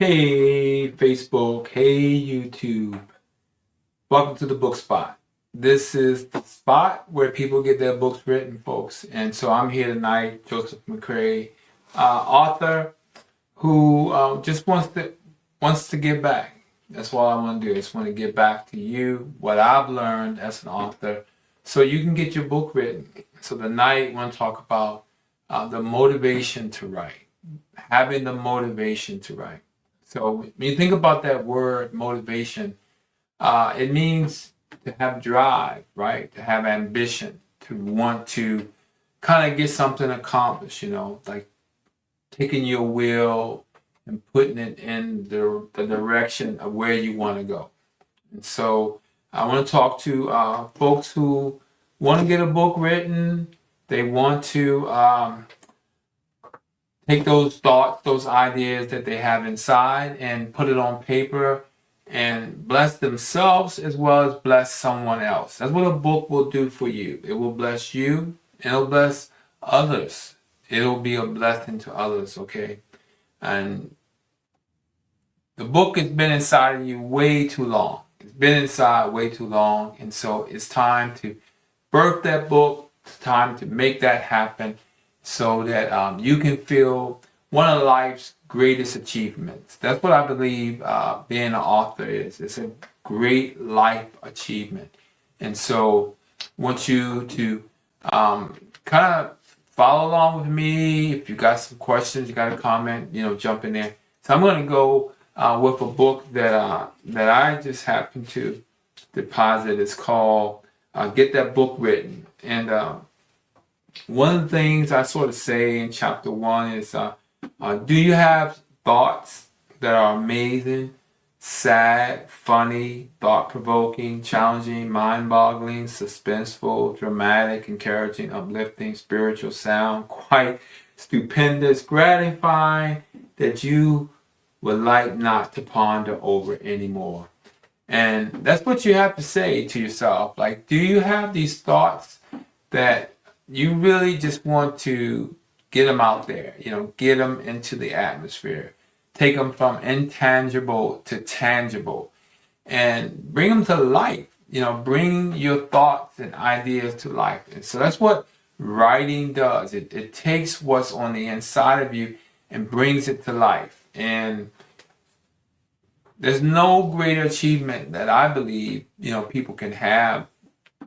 Hey Facebook, hey YouTube. Welcome to the Book Spot. This is the spot where people get their books written, folks. And so I'm here tonight, Joseph McCray, author who just wants to give back. That's all I want to do. I just want to give back to you what I've learned as an author, so you can get your book written. So tonight, I want to talk about the motivation to write, having the motivation to write. So when you think about that word motivation, it means to have drive, right? To have ambition, to want to kind of get something accomplished, like taking your will and putting it in the direction of where you want to go. And so I want to talk to folks who want to get a book written. They want to take those thoughts, those ideas that they have inside and put it on paper and bless themselves as well as bless someone else. That's what a book will do for you. It will bless you and it'll bless others. It'll be a blessing to others, okay? And the book has been inside of you way too long. It's been inside way too long. And so it's time to birth that book. It's time to make that happen so that you can feel one of life's greatest achievements. That's what I believe being an author is. It's a great life achievement. And so I want you to kind of follow along with me. If you got some questions, you got a comment, jump in there. So I'm going to go with a book that I just happened to deposit. It's called Get That Book Written. And one of the things I sort of say in chapter 1 is, do you have thoughts that are amazing, sad, funny, thought-provoking, challenging, mind-boggling, suspenseful, dramatic, encouraging, uplifting, spiritual, sound, quite stupendous, gratifying, that you would like not to ponder over anymore? And that's what you have to say to yourself. Like, do you have these thoughts that you really just want to get them out there, get them into the atmosphere, take them from intangible to tangible and bring them to life, bring your thoughts and ideas to life. And so that's what writing does. It takes what's on the inside of you and brings it to life. And there's no greater achievement that I believe, people can have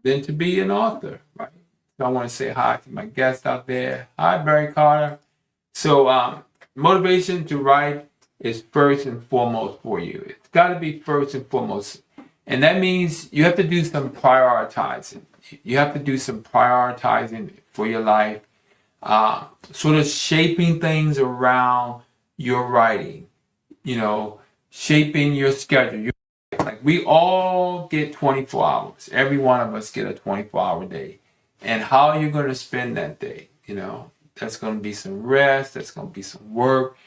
than to be an author, right? So I want to say hi to my guest out there. Hi, Barry Carter. So motivation to write is first and foremost for you. It's got to be first and foremost. And that means you have to do some prioritizing. You have to do some prioritizing for your life, sort of shaping things around your writing, shaping your schedule. Like, we all get 24 hours. Every one of us get a 24-hour day. And how are you going to spend that day? That's going to be some rest. That's going to be some work.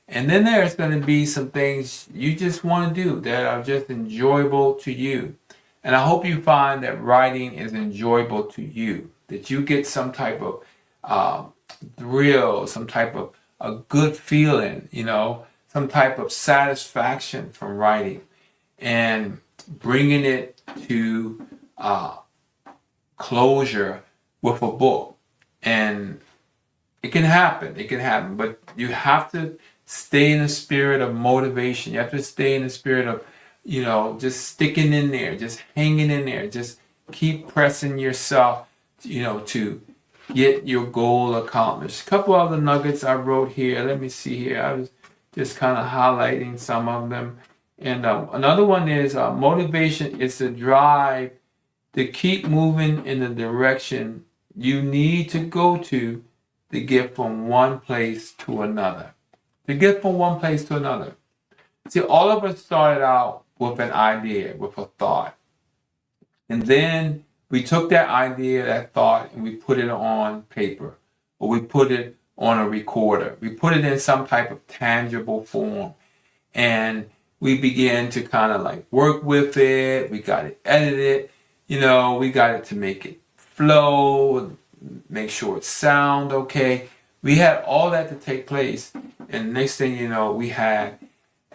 And then there's going to be some things you just want to do that are just enjoyable to you. And I hope you find that writing is enjoyable to you, that you get some type of thrill, some type of a good feeling, some type of satisfaction from writing and bringing it to closure with a book. And it can happen, but you have to stay in the spirit of motivation. You have to stay in the spirit of, just sticking in there, just hanging in there, just keep pressing yourself, to get your goal accomplished. A couple other nuggets I wrote here. Let me see here. I was just kind of highlighting some of them. And another one is motivation is the drive to keep moving in the direction you need to go to get from one place to another. To get from one place to another. See, all of us started out with an idea, with a thought. And then we took that idea, that thought, and we put it on paper. Or we put it on a recorder. We put it in some type of tangible form. And we began to kind of like work with it. We got it edited. We got it to make it flow, make sure it sound okay. We had all that to take place. And next thing you know, we had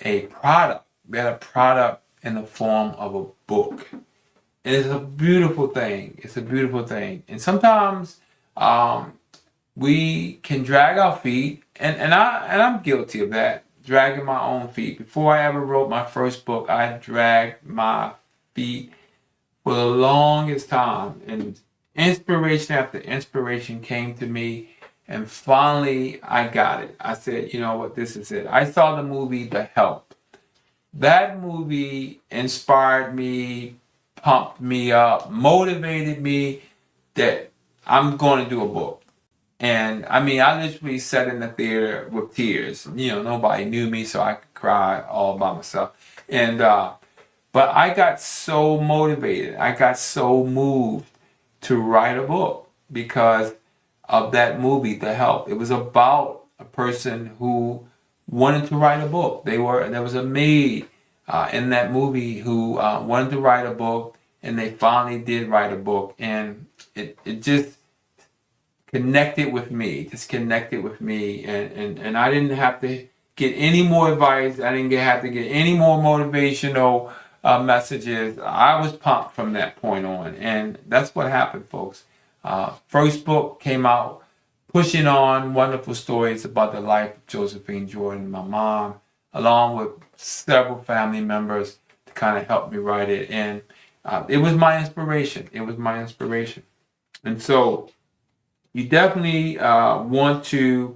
a product. We had a product in the form of a book. And it's a beautiful thing. It's a beautiful thing. And sometimes we can drag our feet, and I'm guilty of that, dragging my own feet. Before I ever wrote my first book, I dragged my feet for the longest time, and inspiration after inspiration came to me, and finally I got it. I said, you know what, this is it. I saw the movie The Help. That movie inspired me, pumped me up, motivated me that I'm going to do a book. And I mean, I literally sat in the theater with tears. You know, nobody knew me, so I could cry all by myself. And but I got so motivated. I got so moved to write a book because of that movie, The Help. It was about a person who wanted to write a book. There was a maid in that movie who wanted to write a book, and they finally did write a book, and it just connected with me, and I didn't have to get any more advice. I didn't have to get any more motivational messages. I was pumped from that point on, and that's what happened, folks. First book came out, Pushing On, Wonderful Stories about the life of Josephine Jordan, my mom, along with several family members to kind of help me write it. And it was my inspiration. And so you definitely want to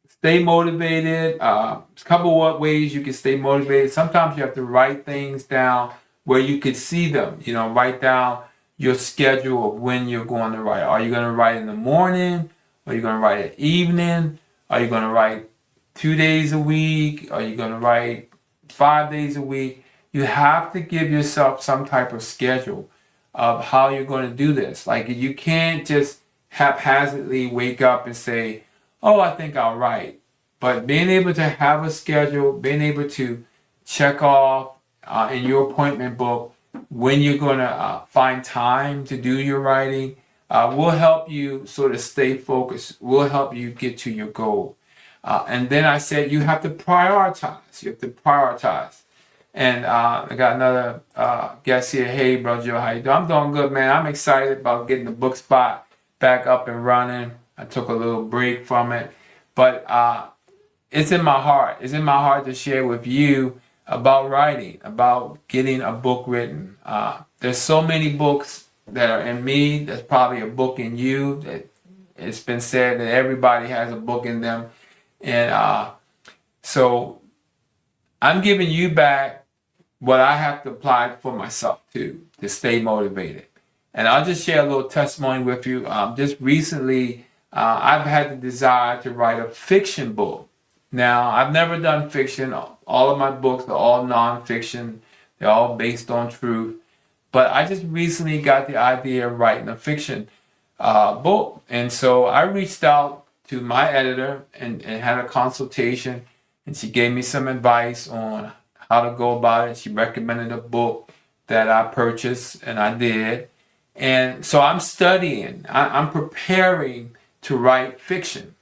stay motivated. A couple of ways you can stay motivated. Sometimes you have to write things down where you could see them. You know, write down your schedule of when you're going to write. Are you going to write in the morning? Are you going to write at evening? Are you going to write 2 days a week? Are you going to write 5 days a week? You have to give yourself some type of schedule of how you're going to do this. Like, you can't just haphazardly wake up and say, oh, I think I'll write. But being able to have a schedule, being able to check off in your appointment book when you're going to find time to do your writing will help you sort of stay focused, will help you get to your goal. And then I said you have to prioritize. And I got another guest here. Hey, bro Joe, how you doing? I'm doing good, man. I'm excited about getting the book spot back up and running. I took a little break from it. But it's in my heart. It's in my heart to share with you about writing, about getting a book written. There's so many books that are in me. There's probably a book in you. That it's been said that everybody has a book in them. And so I'm giving you back what I have to apply for myself to stay motivated. And I'll just share a little testimony with you. Just recently, I've had the desire to write a fiction book. Now, I've never done fiction. All of my books are all nonfiction. They're all based on truth. But I just recently got the idea of writing a fiction book. And so I reached out to my editor and had a consultation. And she gave me some advice on how to go about it. She recommended a book that I purchased, and I did. And so I'm studying. I'm preparing to write fiction.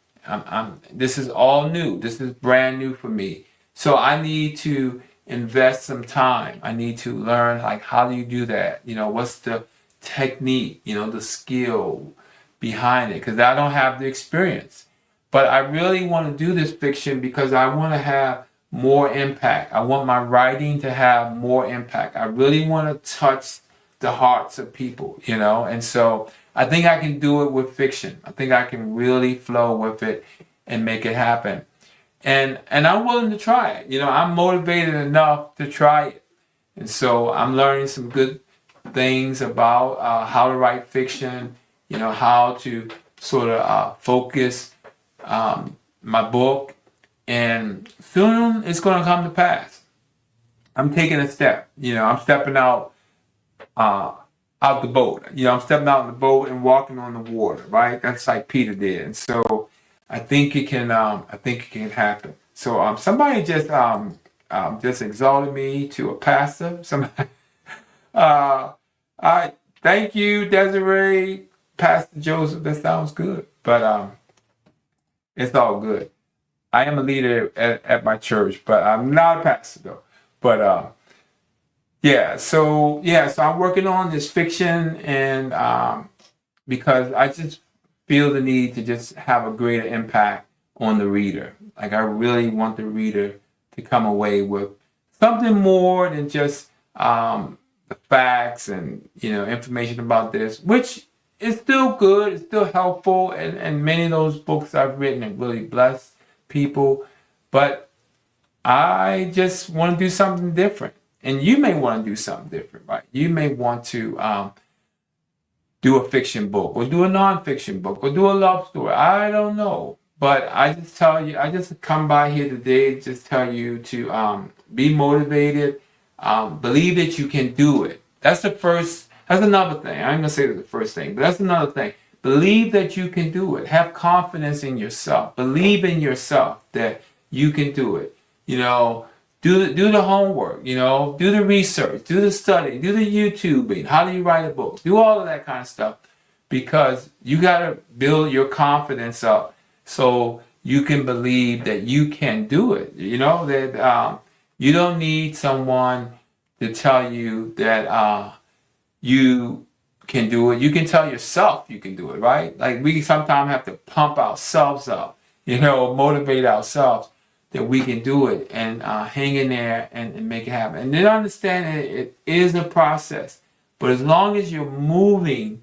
This is all new. This is brand new for me. So I need to invest some time. I need to learn, like, how do you do that? You know, what's the technique, you know, the skill behind it? Because I don't have the experience. But I really want to do this fiction because I want to have more impact. I want my writing to have more impact. I really want to touch the hearts of people, you know? And so I think I can do it with fiction. I think I can really flow with it and make it happen. And I'm willing to try it. You know, I'm motivated enough to try it. And so I'm learning some good things about how to write fiction, you know, how to sort of focus my book. And soon it's going to come to pass. I'm taking a step. You know, I'm stepping out the boat. You know, I'm stepping out in the boat and walking on the water, right? That's like Peter did. And so I think it can happen. So somebody just exalted me to a pastor. Somebody, I thank you, Desiree, Pastor Joseph. That sounds good, but it's all good. I am a leader at my church, but I'm not a pastor though. But so I'm working on this fiction, and because I just feel the need to just have a greater impact on the reader. Like I really want the reader to come away with something more than just the facts and information about this, which is still good, it's still helpful, and many of those books I've written have really blessed people. But I just want to do something different. And you may want to do something different, right? You may want to do a fiction book or do a nonfiction book or do a love story. I don't know. But I just tell you, I just come by here today to just tell you to be motivated, believe that you can do it. That's another thing. I'm going to say that's the first thing, but that's another thing. Believe that you can do it. Have confidence in yourself. Believe in yourself that you can do it. Do the homework, do the research, do the study, do the YouTubing. How do you write a book? Do all of that kind of stuff, because you got to build your confidence up so you can believe that you can do it. That you don't need someone to tell you that you can do it. You can tell yourself you can do it, right? Like we sometimes have to pump ourselves up, motivate ourselves that we can do it and hang in there and make it happen. And then understand that it is a process. But as long as you're moving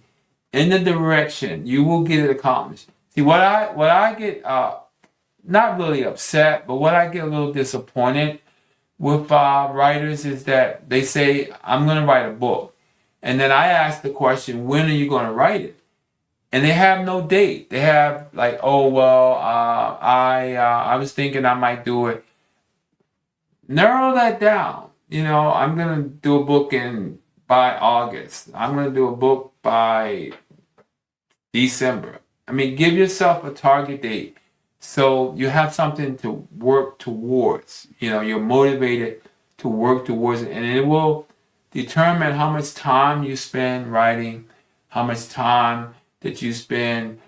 in the direction, you will get it accomplished. See, what I get not really upset, but what I get a little disappointed with writers is that they say, I'm going to write a book. And then I ask the question, when are you going to write it? And they have no date. They have like, oh, well, I was thinking I might do it. Narrow that down. I'm going to do a book by August. I'm going to do a book by December. I mean, give yourself a target date so you have something to work towards. You're motivated to work towards it, and it will determine how much time you spend writing, how much time that you spend,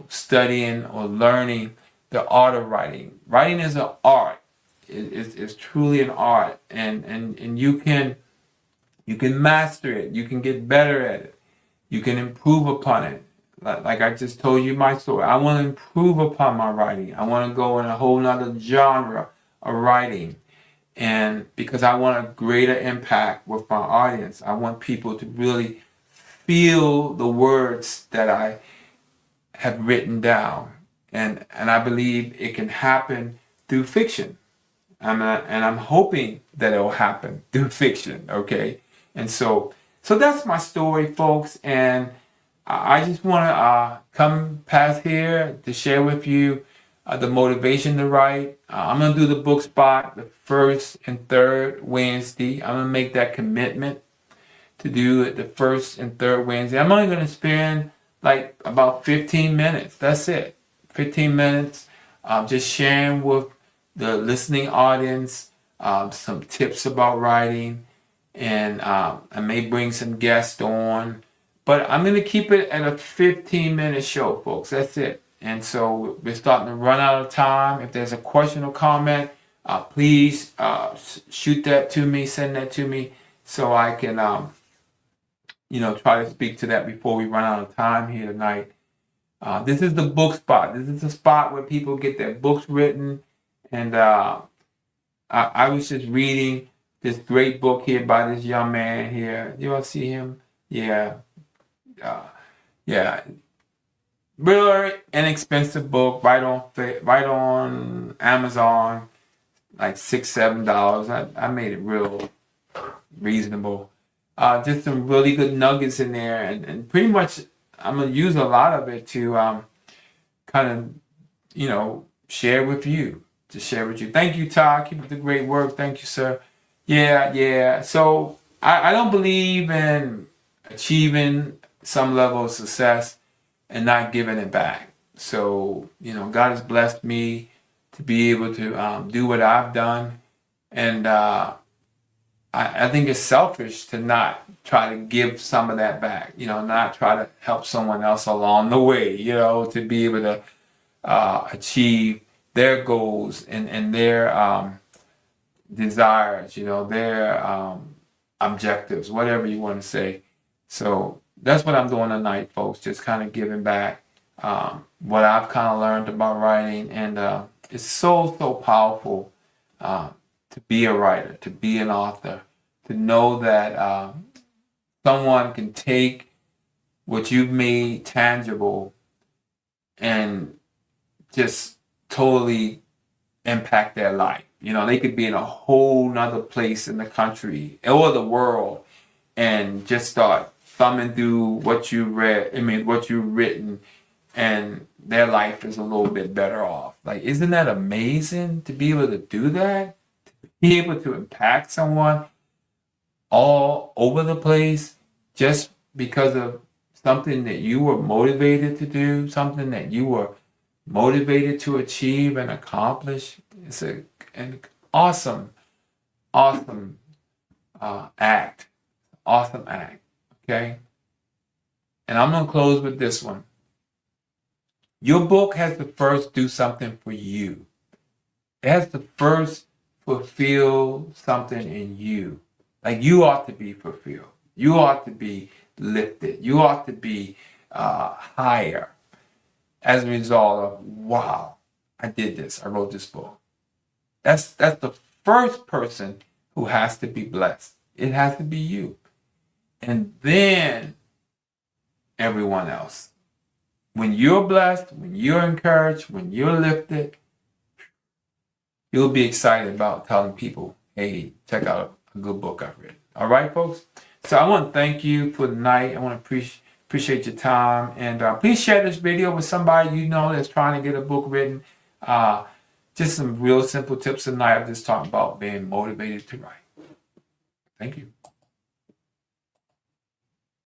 studying or learning the art of writing. Writing is an art. It's truly an art, and you can master it. You can get better at it. You can improve upon it. Like I just told you my story. I want to improve upon my writing. I want to go in a whole nother genre of writing. And because I want a greater impact with my audience, I want people to really feel the words that I have written down. And I believe it can happen through fiction. And I'm hoping that it will happen through fiction, okay? And so that's my story, folks. And I just want to come past here to share with you the motivation to write. I'm going to do the book spot the first and third Wednesday. I'm going to make that commitment to do it the first and third Wednesday. I'm only going to spend like about 15 minutes. That's it. 15 minutes just sharing with the listening audience some tips about writing. And I may bring some guests on. But I'm going to keep it at a 15-minute show, folks. That's it. And so we're starting to run out of time. If there's a question or comment, please shoot that to me, send that to me, so I can, try to speak to that before we run out of time here tonight. This is the book spot. This is the spot where people get their books written. And I was just reading this great book here by this young man here. You all see him? Yeah. Really inexpensive book, right on Amazon, like $6-7. I made it real reasonable. Just some really good nuggets in there, and pretty much I'm gonna use a lot of it to kind of share with you. Thank you, Todd. Keep up the great work. Thank you, sir. Yeah. So I don't believe in achieving some level of success and not giving it back. So, God has blessed me to be able to do what I've done. And I think it's selfish to not try to give some of that back, not try to help someone else along the way, to be able to achieve their goals and their desires, their objectives, whatever you want to say. So that's what I'm doing tonight, folks. Just kind of giving back what I've kind of learned about writing, and it's so powerful to be a writer, to be an author, to know that someone can take what you've made tangible and just totally impact their life. They could be in a whole nother place in the country or the world and just start thumbing through what you read, what you've written, and their life is a little bit better off. Like, isn't that amazing to be able to do that? To be able to impact someone all over the place just because of something that you were motivated to do, something that you were motivated to achieve and accomplish. It's an awesome act. Awesome act. Okay? And I'm going to close with this one. Your book has to first do something for you. It has to first fulfill something in you. Like, you ought to be fulfilled. You ought to be lifted. You ought to be higher as a result of, wow, I did this. I wrote this book. That's the first person who has to be blessed. It has to be you. And then everyone else. When you're blessed, when you're encouraged, when you're lifted, you'll be excited about telling people, hey, check out a good book I've written. All right, folks? So I want to thank you for tonight. I want to appreciate your time. And please share this video with somebody you know that's trying to get a book written. Just some real simple tips tonight. I'm just talking about being motivated to write. Thank you.